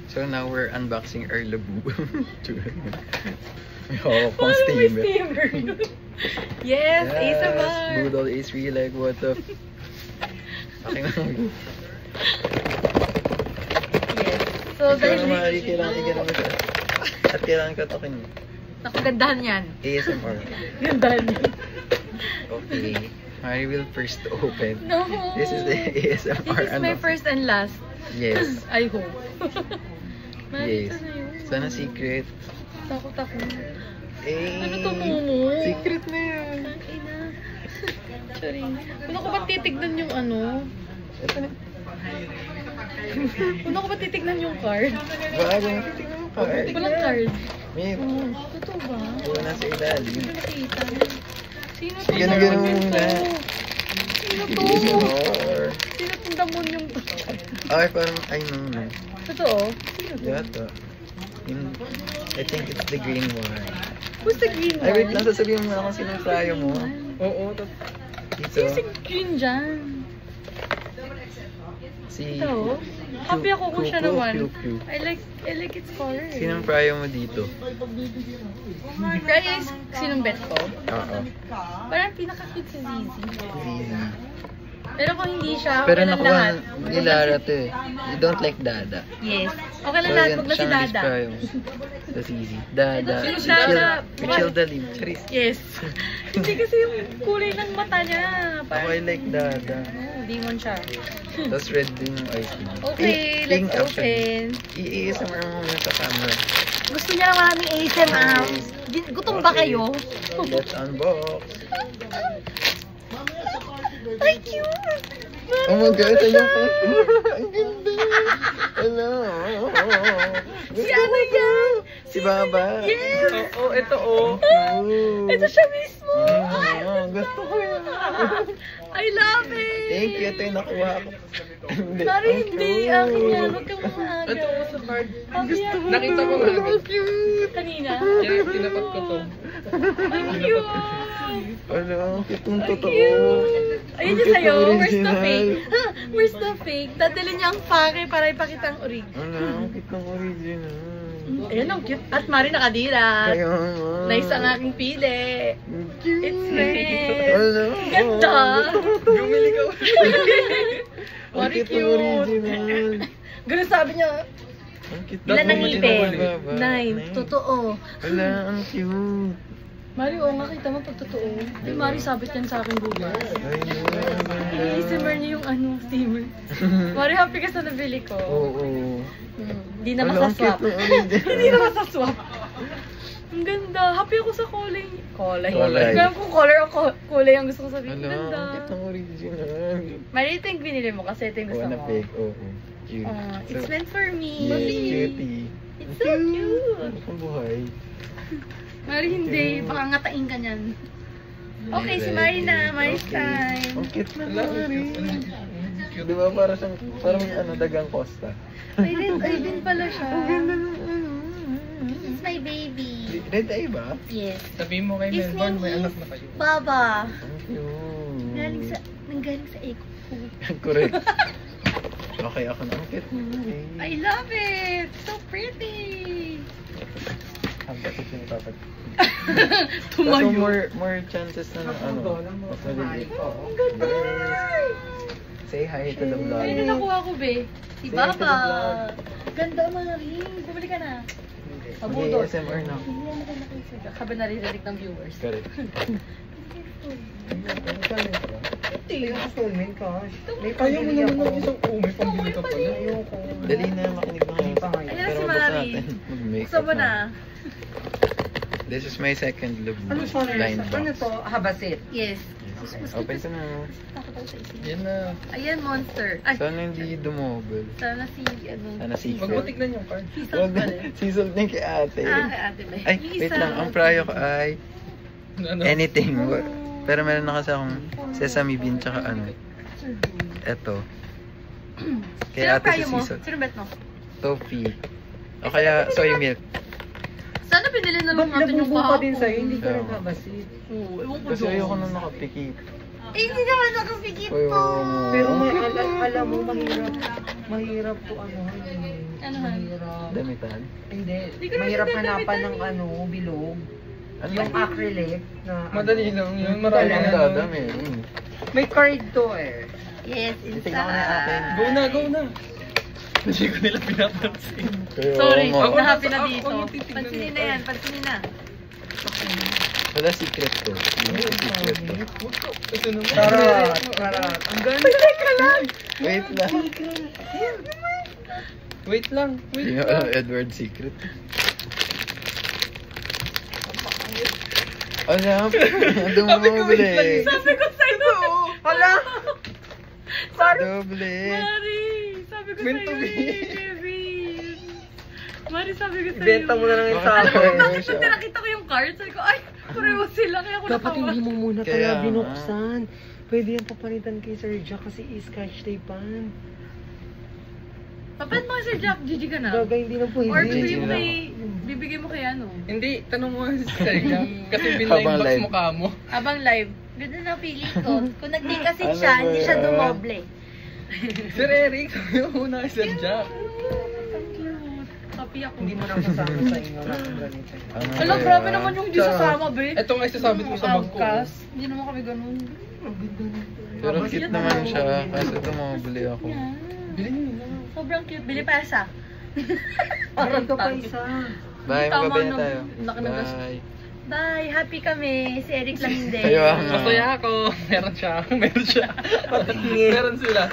So now we're unboxing our Labu. Oh, pang steamer. Yes, ASMR. Boodle is really like, what the okay na. Yes. So, dahil kailangan mo siya. At kailangan ka tokin mo. Nakagandahan yan. ASMR. Gandahan yan. Okay. Mari will first open. No. This is the ASMR. This is my first and last. Yes. I hope. Yes. Sana secret. Takot ako. Eh. Ano to, Momo? Secret na yun. Ina. Sorry. Ano ko ba titignan yung ano? Ano ko ba titignan yung card? Bago na titignan yung card. Walang card. Meron. Totoo ba? Wala sa ilalim. Hindi ko nakita. Sino to? Gano'n muna. Sino to? Sino tong damon yung to? Okay, parang, I know na. Totoo? Yata. I think it's the green one. Who's the green one? Ay, wait lang. Sasabihin mo na kung sinong fryo mo. Oo. Dito. Sino si green dyan? Si... Ito? Happy ako kung siya naman. Q. I like its color. Sinong fryo mo dito? Kaya sinong bet ko? Oo. Parang pinaka-cute si Zizi. Zizi. Pero kung hindi siya, Pero okay lang nakuha lahat. ni Lara to eh. You don't like Dada. Yes. Okay lang lahat. Huwag na si Dada. The Zizi. Dada. Sino si Dada? Chill the live. Charis. Yes. Hindi kasi yung kulay ng mata niya. Ako I like Dada. Demon siya. Tapos red din yung eyes niya. Okay, Pink let's open. I-ASMR mo muna sa camera. Gusto niya naman aming ASMR. Gutom ba kayo? Let's unbox. Ay, cute! Oh my God, ayun po. Ang ganda. Hello. Si ano yan? Si Baba. Yes! Oo, ito oh. Ito siya mismo! Gusto ko yan. I love it! Thank you. Ito yung nakuha ko. Sorry, hindi. Akin yan. Huwag kang maaga. Ito oh, sa card. Gusto ko. Nakita ko nga agad. Cute. Kanina? Kaya tinapat ko to. Ang cute! Ano, itong totoo. Cute! Ayun yung sa'yo. Where's the Original. fake? Where's the fake? Dadali niya ang pake para ipakita ang orig. Ano, ang cute ng original. Ayun, ang cute. At Mari nakadila. Kaya nga. Nice ang aking pili. Cute. It's red. Ano? Ganda. Bumili ka. Ang Mari cute ng cute. original. Ganun sabi niya. Ang cute Ilan ng ang original, ngipin? Baba. 9. Totoo. Wala, ang cute. Mari, oo nga kita mo pag totoo. Ay, Mari, sabit yan sa akin bukas. Ay, no. I-simmer niyo yung ano, steamer. Mari, happy ka sa nabili ko. Oo. Hindi na Wala, ang masaswap. cute ng original. Hindi na masaswap. Ang ganda. Happy ako sa kulay. Kulay. Kulay. Kaya kung color o kulay ang gusto ko sabihin. Ang Wala, ganda. ang cute ng original. Mari, ito yung binili mo kasi ito yung gusto Wanna mo. big, oo. Cute. It's meant for me. Yes, cutie. It's so cute. Ang buhay. Mari, hindi. Baka ngatain ka niyan. Okay, si Mari na. Mari's time. Ang cute na Mari. Di ba parang ano, dagang Costa? Ay din pala siya. Ang ganda ng ano. It's my baby. Red eye ba? Yes. Sabihin mo kay His Melbourne, name may is anak na kayo. Baba. Ang cute. Nanggaling sa eco. Correct. Okay, ako na. Ang cute na Mari. I love it. So pretty. Ang bakit yung dapat. Tumayo. Kaso more chances na ano. Mas maliliit. Ang ganda. Say hi to the vlog. Ayun na nakuha ko, be. Si Say hi to the Baba. vlog. Ganda, Mari. Bumili ka na. Okay, Abudot. ASMR na. Hindi yan ako nakisiga. Sabi naririnig ng viewers. Correct. Ayaw mo naman ng isang may pambili ka pala. Ayoko. Dali na, makinig na kayo. Ayan Pero si mabasa Mari. natin. Mag-makeup Gusto mo na? This is my second look. Ano Blind box. Ano to? Habasit. Yes. Open ko na. Takot ako sa isip. Yan na. Ayan, monster. Ay, Sana hindi dumobile. sana si, ano, Sana secret. Wag mo tignan yung card. si Wag na. Sal Sisol na kay ate. Ah, kay ate ba? Ay, Yung wait isa. lang. Ang prayo ko ay Ano? anything. Pero meron na kasi akong sesame bean tsaka ano. Eto. Kay Sino ate prayo sa mo? sisol. Sino bet mo? Toffee. O kaya soy milk. Sana pinili na lang natin yung Nabubuka kahapon. din sa'yo, hindi ka Oo. naghabasit. Oo, ewan ko Kasi doon. ayoko nung nakapikit. Eh, hindi naman nakapikit Ayoko. po. Pero may alam mo, mahirap to ano. Ano han? Mahirap. Damitan. Hindi. Hindi ko Mahirap naman hanapan dami-dami. ng ano, bilog. Ano Yung acrylic na... Madali lang yun, marami Ang na. dadami. May card to eh. Yes, Tingnan ko na yung akin. inside. Go na, go na. Hindi ko nila pinapansin. Kaya Sorry, nga. Ako nahapi na ako dito. titignan Pansinin na nito. yan, pansinin na. Wala secret to. Hindi ko secret to. Ito naman. Charot, charot. Ang ganda. Wait lang. Wait lang. Hindi Wait nga lang. alam Edward secret. Alam, doon mo Sabi ko, wait lang. bumili. Sabi ko sa'yo! Hala! Doble. Mari! Sabi ko Meant to sa'yo be. eh, Kevin! Mari, sabi ko sa'yo. Ibenta mo na lang yung Bakit sa pareho Bakit siya? pag nakita ko yung card, sabi ko, ay, pareho sila, kaya ako Dapat natawa. hindi mo muna Kaya kaya nga. binuksan. Pwede yan papalitan kay Sir Jack kasi scotch tape-an. Papan mo si Jack, GG ka na. Gaga, hindi na pwede. Or Hindi, bibigay mo hindi kay, bibigay mo kay ano. Hindi, tanong mo si Sir Jack. Kasi binline Habang box live. mukha mo. Abang live. Ganda na pili ko. Kung nag-take kasi Ano siya, ba hindi siya yan? dumoble. Sir Eric, sabi mo muna kay Sir Jack. Ang cute. Papi ako. Hindi mo na kasama sa inyo na kung ganito. Ano Alam, kaya? grabe naman yung di sasama, be. Ito nga isasabit ko sa bag ko. Outcast. Hindi naman kami ganun. Ang ganda nito. Pero cute naman siya. Kasi ito mabili ako. Yan. Bilhin mo na. Sobrang cute. Bili pa isa. Parang ka pa isa. Bye, Tama magbabayan na. tayo. Laki na gas. Bye. Bye. Happy kami. Si Eric lang hindi. Kayo ang- Masaya ako. Meron siya. Meron siya. Meron sila.